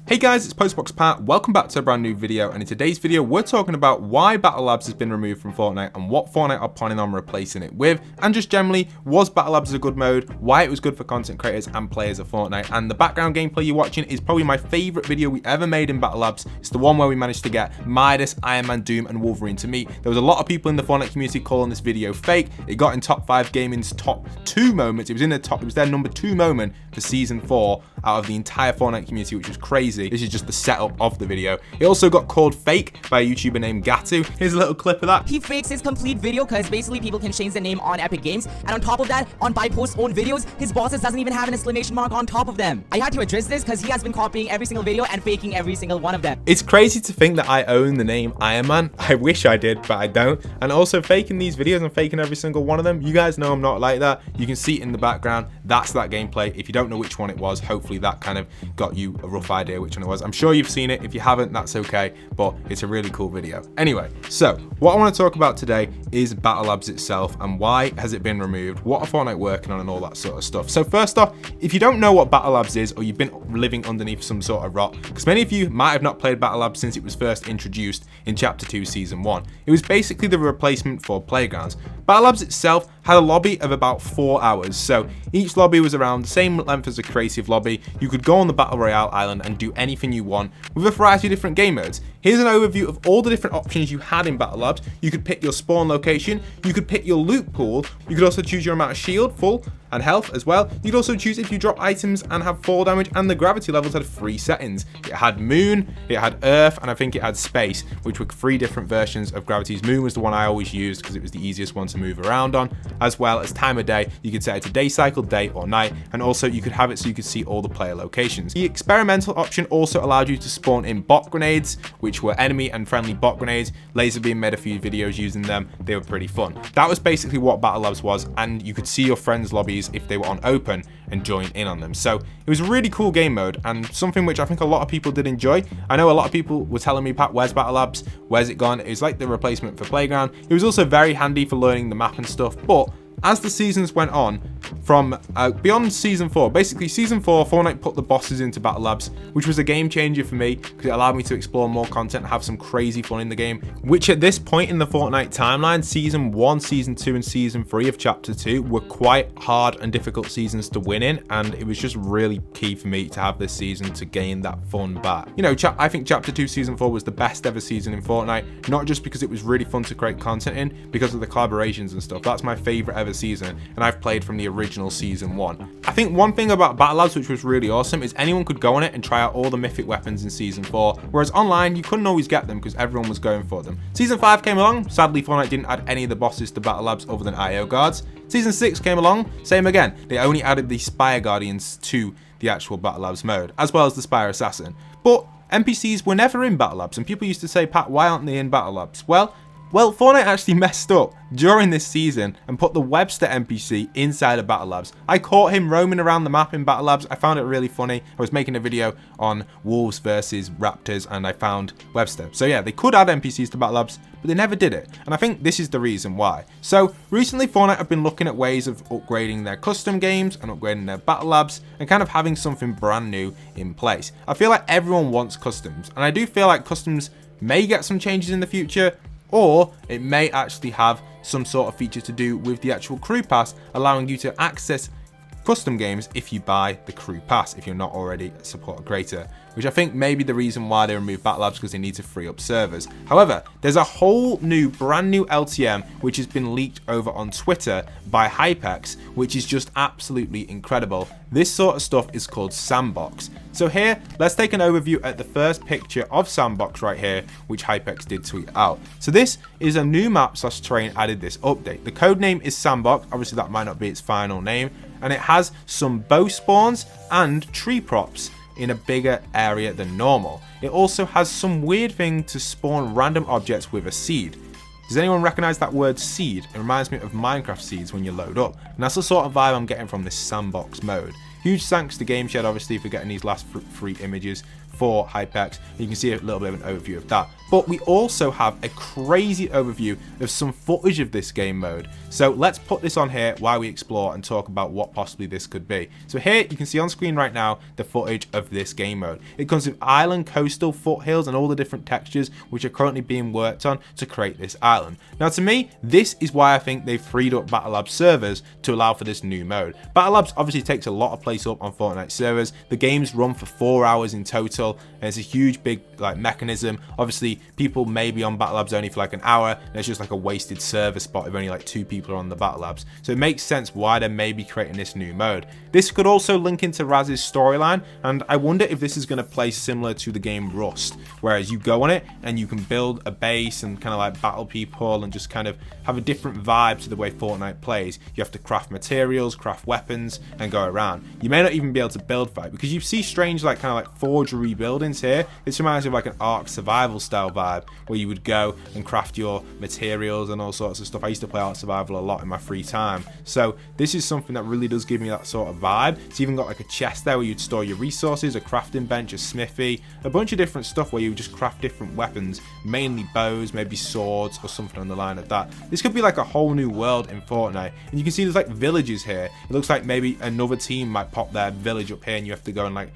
Hey guys, it's Postbox Pat. Welcome back to a brand new video, and in today's video we're talking about why Battle Labs has been removed from Fortnite and what Fortnite are planning on replacing it with, and just generally, was Battle Labs a good mode, why it was good for content creators and players of Fortnite. And the background gameplay you're watching is probably my favourite video we ever made in Battle Labs. It's the one where we managed to get Midas, Iron Man, Doom and Wolverine to meet. There was a lot of people in the Fortnite community calling this video fake. It got in top 5 gaming's top 2 moments. It was their number 2 moment for season 4 out of the entire Fortnite community, which was crazy. This is just the setup of the video. It also got called fake by a YouTuber named Gatu. Here's a little clip of that. He fakes his complete video because basically people can change the name on Epic Games, and on top of that, on Bypost's own videos, his bosses doesn't even have an exclamation mark on top of them. I had to address this because he has been copying every single video and faking every single one of them. It's crazy to think that I own the name Iron Man. I wish I did, but I don't. And also faking these videos and faking every single one of them. You guys know I'm not like that. You can see it in the background. That's that gameplay. If you don't know which one it was, hopefully that kind of got you a rough idea which one it was. I'm sure you've seen it. If you haven't, that's okay, but it's a really cool video. Anyway, so what I want to talk about today is Battle Labs itself and why has it been removed, what are Fortnite working on and all that sort of stuff. So first off, if you don't know what Battle Labs is, or you've been living underneath some sort of rock, because many of you might have not played Battle Labs since it was first introduced in Chapter 2 Season 1. It was basically the replacement for Playgrounds. Battle Labs itself had a lobby of about 4 hours, so each lobby was around the same length as a creative lobby. You could go on the Battle Royale island and do anything you want with a variety of different game modes. Here's an overview of all the different options you had in Battle Labs. You could pick your spawn location, you could pick your loot pool, you could also choose your amount of shield, full, and health as well. You could also choose if you drop items and have fall damage, and the gravity levels had 3 settings. It had moon, it had earth, and I think it had space, which were 3 different versions of gravities. Moon was the one I always used because it was the easiest one to move around on, as well as time of day. You could set it to day cycle, day or night, and also you could have it so you could see all the player locations. The experimental option also allowed you to spawn in bot grenades, which were enemy and friendly bot grenades. Laserbeam made a few videos using them. They were pretty fun. That was basically what Battle Labs was, and you could see your friends' lobbies if they were on open and join in on them. So it was a really cool game mode and something which I think a lot of people did enjoy. I know a lot of people were telling me, Pat, where's Battle Labs? Where's it gone? It was like the replacement for Playground. It was also very handy for learning the map and stuff, but as the seasons went on, from beyond Season 4, basically Season 4, Fortnite put the bosses into Battle Labs, which was a game changer for me because it allowed me to explore more content and have some crazy fun in the game, which at this point in the Fortnite timeline, Season 1, Season 2 and Season 3 of Chapter 2 were quite hard and difficult seasons to win in, and it was just really key for me to have this season to gain that fun back. You know, I think Chapter 2 Season 4 was the best ever season in Fortnite, not just because it was really fun to create content in, because of the collaborations and stuff. That's my favorite ever season, and I've played from the original Season 1. I think one thing about Battle Labs which was really awesome is anyone could go on it and try out all the mythic weapons in Season 4, whereas online you couldn't always get them because everyone was going for them. Season 5 came along, sadly Fortnite didn't add any of the bosses to Battle Labs other than IO guards. Season 6 came along, same again, they only added the Spire Guardians to the actual Battle Labs mode, as well as the Spire Assassin. But NPCs were never in Battle Labs, and people used to say, Pat, why aren't they in Battle Labs? Well, Fortnite actually messed up during this season and put the Webster NPC inside of Battle Labs. I caught him roaming around the map in Battle Labs. I found it really funny. I was making a video on wolves versus raptors and I found Webster. So yeah, they could add NPCs to Battle Labs, but they never did it. And I think this is the reason why. So recently Fortnite have been looking at ways of upgrading their custom games and upgrading their Battle Labs and kind of having something brand new in place. I feel like everyone wants customs, and I do feel like customs may get some changes in the future, or it may actually have some sort of feature to do with the actual crew pass, allowing you to access custom games if you buy the crew pass, if you're not already a support creator, which I think may be the reason why they removed Battle Labs, because they need to free up servers. However, there's a whole new, brand new LTM which has been leaked over on Twitter by Hypex, which is just absolutely incredible. This sort of stuff is called Sandbox. So here, let's take an overview at the first picture of Sandbox right here, which Hypex did tweet out. So this is a new map / terrain added this update. The code name is Sandbox, obviously that might not be its final name, and it has some bow spawns and tree props in a bigger area than normal. It also has some weird thing to spawn random objects with a seed. Does anyone recognize that word seed? It reminds me of Minecraft seeds when you load up, and that's the sort of vibe I'm getting from this Sandbox mode. Huge thanks to GameShed obviously for getting these last 3 images for Hypex. You can see a little bit of an overview of that. But we also have a crazy overview of some footage of this game mode. So let's put this on here while we explore and talk about what possibly this could be. So here you can see on screen right now the footage of this game mode. It comes with island, coastal, foothills, and all the different textures which are currently being worked on to create this island. Now to me, this is why I think they've freed up Battle Labs servers to allow for this new mode. Battle Labs obviously takes a lot of place up on Fortnite servers. The games run for 4 hours in total, and it's a huge big like mechanism. Obviously people may be on Battle Labs only for like an hour, and it's just like a wasted server spot if only like 2 people are on the Battle Labs. So it makes sense why they may be creating this new mode. This could also link into Raz's storyline, and I wonder if this is going to play similar to the game Rust, whereas you go on it and you can build a base and kind of like battle people and just kind of have a different vibe to the way Fortnite plays. You have to craft materials, craft weapons, and go around. You may not even be able to build fight because you see strange like kind of like forgery buildings here. This reminds me of like an Ark Survival style vibe where you would go and craft your materials and all sorts of stuff. I used to play Ark Survival a lot in my free time, so this is something that really does give me that sort of vibe. It's even got like a chest there where you'd store your resources, a crafting bench, a smithy, a bunch of different stuff where you would just craft different weapons, mainly bows, maybe swords or something on the line of that. This could be like a whole new world in Fortnite, and you can see there's like villages here. It looks like maybe another team might pop their village up here and you have to go and like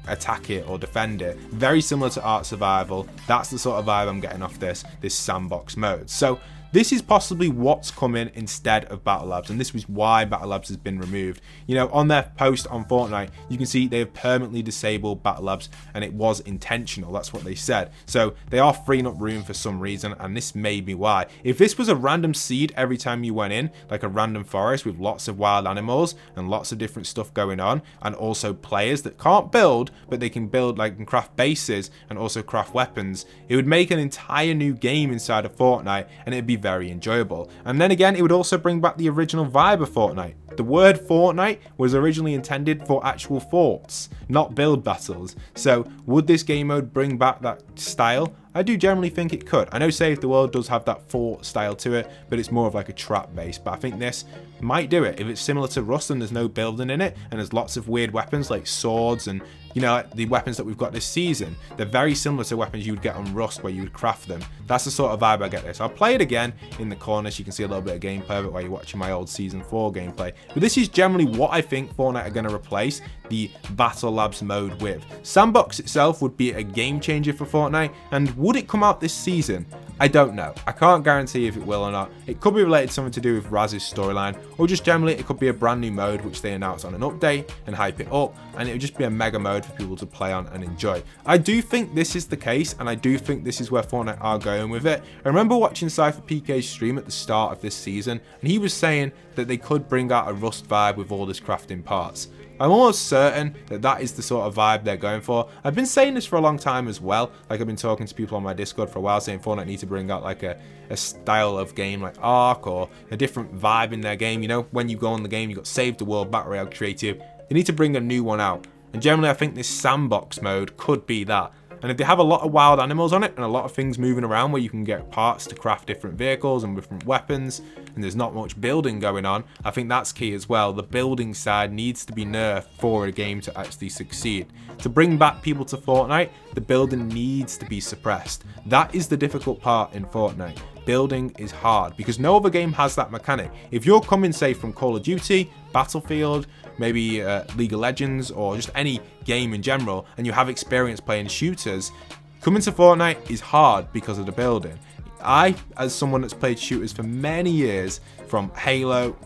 attack it or defend it. Very similar to Ark Survival. That's the sort of vibe I'm getting off this Sandbox mode. So this is possibly what's coming instead of Battle Labs, and this was why Battle Labs has been removed. You know, on their post on Fortnite, you can see they have permanently disabled Battle Labs, and it was intentional. That's what they said. So they are freeing up room for some reason, and this may be why. If this was a random seed every time you went in, like a random forest with lots of wild animals and lots of different stuff going on, and also players that can't build, but they can build like and craft bases and also craft weapons, it would make an entire new game inside of Fortnite, and it'd be very enjoyable. And then again, it would also bring back the original vibe of Fortnite. The word Fortnite was originally intended for actual forts, not build battles. So would this game mode bring back that style? I do generally think it could. I know Save the World does have that fort style to it, but it's more of like a trap base. But I think this might do it. If it's similar to Rust and there's no building in it, and there's lots of weird weapons like swords and, you know, like the weapons that we've got this season, they're very similar to weapons you would get on Rust where you would craft them. That's the sort of vibe I get this. I'll play it again in the corner so you can see a little bit of gameplay of it while you're watching my old Season 4 gameplay. But this is generally what I think Fortnite are going to replace the Battle Labs mode with. Sandbox itself would be a game changer for Fortnite, and would it come out this season? I don't know. I can't guarantee if it will or not. It could be related to something to do with Raz's storyline, or just generally it could be a brand new mode which they announce on an update and hype it up, and it would just be a mega mode for people to play on and enjoy. I do think this is the case, and I do think this is where Fortnite are going with it. I remember watching Cypher PK's stream at the start of this season, and he was saying that they could bring out a Rust vibe with all this crafting parts. I'm almost certain that that is the sort of vibe they're going for. I've been saying this for a long time as well. Like, I've been talking to people on my Discord for a while saying Fortnite need to bring out like a style of game like Ark, or a different vibe in their game. You know, when you go on the game, you got Save the World, Battle Royale, Creative. They need to bring a new one out. And generally, I think this Sandbox mode could be that. And if they have a lot of wild animals on it and a lot of things moving around where you can get parts to craft different vehicles and different weapons, and there's not much building going on, I think that's key as well. The building side needs to be nerfed for a game to actually succeed. To bring back people to Fortnite, the building needs to be suppressed. That is the difficult part in Fortnite. Building is hard because no other game has that mechanic. If you're coming, say, from Call of Duty, Battlefield, maybe League of Legends, or just any game in general, and you have experience playing shooters, coming to Fortnite is hard because of the building. I, as someone that's played shooters for many years, from Halo,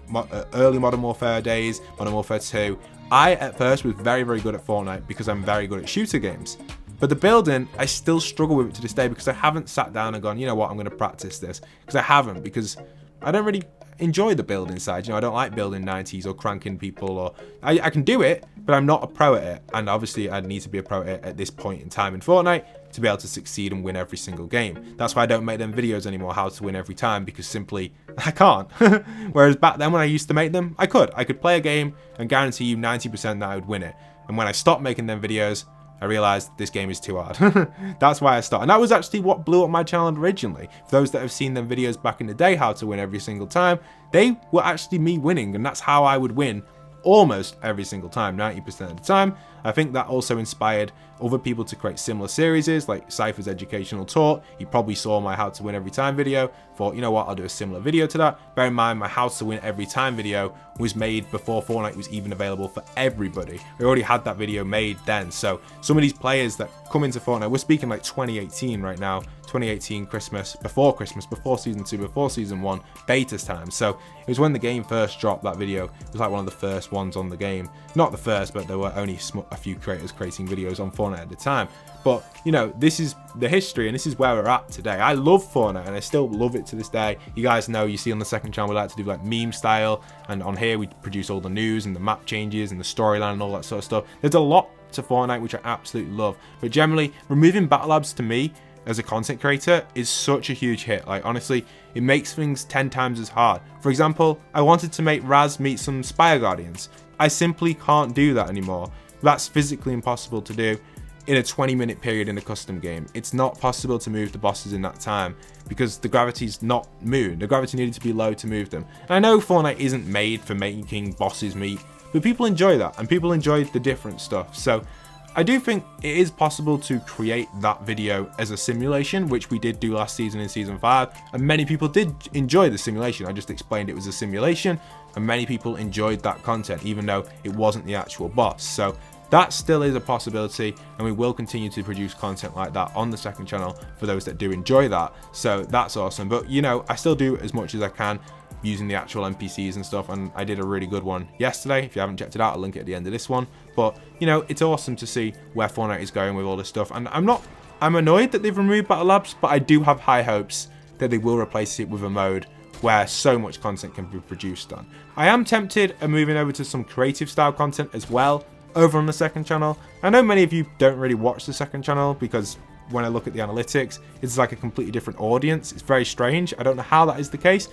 early Modern Warfare days, Modern Warfare 2, I at first was very, very good at Fortnite because I'm very good at shooter games. But the building, I still struggle with it to this day because I haven't sat down and gone, you know what, I'm going to practice this. Because I haven't, because I don't really enjoy the building side. You know, I don't like building 90s or cranking people, or I can do it, but I'm not a pro at it. And obviously I need to be a pro at it at this point in time in Fortnite to be able to succeed and win every single game. That's why I don't make them videos anymore, how to win every time, because simply I can't. Whereas back then when I used to make them, I could play a game and guarantee you 90% that I would win it. And when I stopped making them videos, I realized this game is too hard. That's why I stopped. And that was actually what blew up my channel originally. For those that have seen them videos back in the day, how to win every single time, they were actually me winning. And that's how I would win almost every single time, 90% of the time. I think that also inspired other people to create similar series, like Cypher's Educational Talk. He probably saw my How to Win Every Time video, thought, you know what, I'll do a similar video to that. Bear in mind, my How to Win Every Time video was made before Fortnite was even available for everybody. We already had that video made then, so some of these players that come into Fortnite, we're speaking like 2018 right now, 2018 Christmas, before Season 2, before Season 1, beta's time. So it was when the game first dropped. That video, it was like one of the first ones on the game. Not the first, but there were only a few creators creating videos on Fortnite at the time. But, you know, this is the history and this is where we're at today. I love Fortnite and I still love it to this day. You guys know, you see on the second channel, we like to do like meme style, and on here we produce all the news and the map changes and the storyline and all that sort of stuff. There's a lot to Fortnite which I absolutely love. But generally, removing Battle Labs to me as a content creator is such a huge hit. Like, honestly, it makes things 10 times as hard. For example, I wanted to make Raz meet some Spire Guardians. I simply can't do that anymore. That's physically impossible to do in a 20-minute period in a custom game. It's not possible to move the bosses in that time because the gravity's not moved. The gravity needed to be low to move them. And I know Fortnite isn't made for making bosses meet, but people enjoy that and people enjoy the different stuff. So I do think it is possible to create that video as a simulation, which we did do last season in Season 5, and many people did enjoy the simulation. I just explained it was a simulation, and many people enjoyed that content, even though it wasn't the actual boss. So that still is a possibility, and we will continue to produce content like that on the second channel for those that do enjoy that. So that's awesome. But, you know, I still do as much as I can using the actual NPCs and stuff, and I did a really good one yesterday. If you haven't checked it out, I'll link it at the end of this one. But, you know, it's awesome to see where Fortnite is going with all this stuff, and I'm annoyed that they've removed Battle Labs, but I do have high hopes that they will replace it with a mode where so much content can be produced on. I am tempted of moving over to some creative style content as well over on the second channel. I know many of you don't really watch the second channel because when I look at the analytics, it's like a completely different audience. It's very strange. I don't know how that is the case.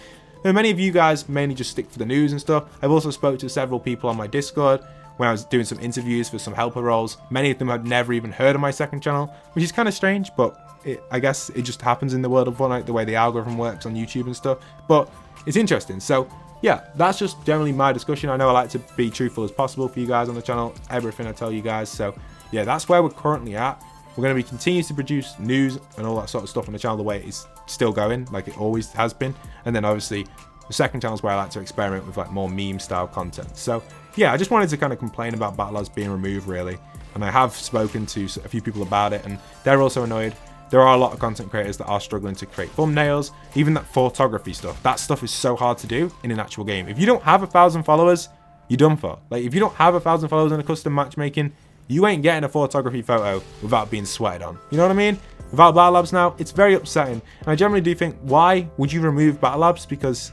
And many of you guys mainly just stick for the news and stuff. I've also spoke to several people on my Discord when I was doing some interviews for some helper roles. Many of them had never even heard of my second channel, which is kind of strange, but I guess it just happens in the world of Fortnite, the way the algorithm works on YouTube and stuff. But it's interesting. So yeah, that's just generally my discussion. I know I like to be truthful as possible for you guys on the channel, everything I tell you guys. So yeah, that's where we're currently at. We're going to be continuing to produce news and all that sort of stuff on the channel the way it's still going, like it always has been. And then obviously the second channel is where I like to experiment with like more meme style content. So yeah, I just wanted to kind of complain about Battle Labs being removed really. And I have spoken to a few people about it and they're also annoyed. There are a lot of content creators that are struggling to create thumbnails, even that photography stuff. That stuff is so hard to do in an actual game. If you don't have 1,000 followers, you're done for. Like if you don't have 1,000 followers in a custom matchmaking, you ain't getting a photography photo without being sweated on. You know what I mean? Without Battle Labs now, it's very upsetting. And I generally do think, why would you remove Battle Labs? Because,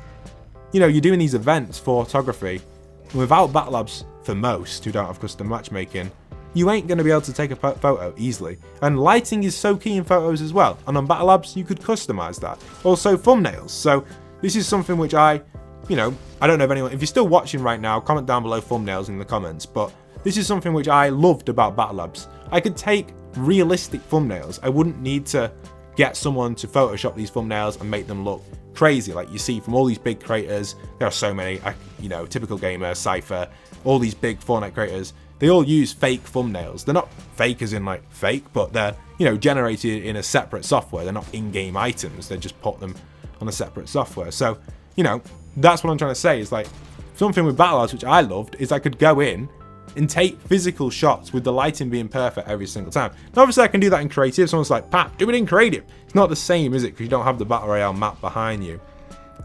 you know, you're doing these events for photography. Without Battle Labs, for most who don't have custom matchmaking, you ain't going to be able to take a photo easily. And lighting is so key in photos as well. And on Battle Labs, you could customize that. Also, thumbnails. So this is something which I don't know if anyone, if you're still watching right now, comment down below thumbnails in the comments. But this is something which I loved about Battle Labs. I could take realistic thumbnails. I wouldn't need to get someone to Photoshop these thumbnails and make them look crazy like you see from all these big creators. There are so many, Typical Gamer, Cypher, all these big Fortnite creators. They all use fake thumbnails. They're not fake as in like fake, but they're, generated in a separate software. They're not in-game items. They just put them on a separate software. So, that's what I'm trying to say is like something with Battle Labs, which I loved, is I could go in and take physical shots with the lighting being perfect every single time. Now, obviously I can do that in creative. Someone's like, Pat, do it in creative. It's not the same, is it? Because you don't have the Battle Royale map behind you.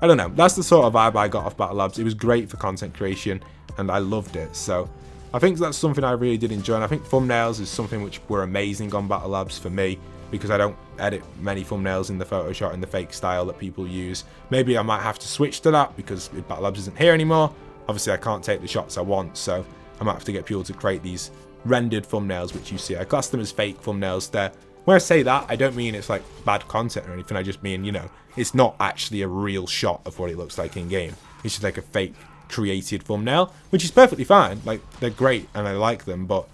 I don't know. That's the sort of vibe I got off Battle Labs. It was great for content creation and I loved it. So I think that's something I really did enjoy. And I think thumbnails is something which were amazing on Battle Labs for me, because I don't edit many thumbnails in the Photoshop and the fake style that people use. Maybe I might have to switch to that because Battle Labs isn't here anymore. Obviously I can't take the shots I want, so I might have to get people to create these rendered thumbnails, which you see. I class them as fake thumbnails there. When I say that, I don't mean it's like bad content or anything. I just mean, it's not actually a real shot of what it looks like in game. It's just like a fake created thumbnail, which is perfectly fine. Like, they're great and I like them, but,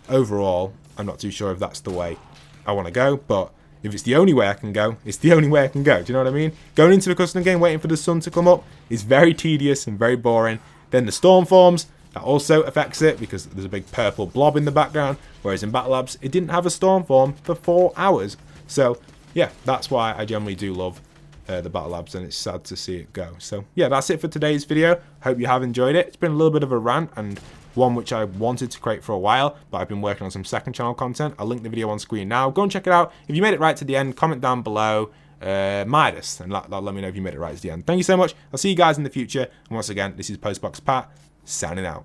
overall, I'm not too sure if that's the way I want to go. But if it's the only way I can go, it's the only way I can go. Do you know what I mean? Going into a custom game, waiting for the sun to come up is very tedious and very boring. Then the storm forms, That also affects it because there's a big purple blob in the background, whereas in Battle Labs, it didn't have a storm form for 4 hours. So yeah, that's why I generally do love the Battle Labs, and it's sad to see it go. So yeah, that's it for today's video. Hope you have enjoyed it. It's been a little bit of a rant, and one which I wanted to create for a while, but I've been working on some second channel content. I'll link the video on screen now. Go and check it out. If you made it right to the end, comment down below Midas, and let me know if you made it right to the end. Thank you so much. I'll see you guys in the future. And once again, this is Postbox Pat, signing out.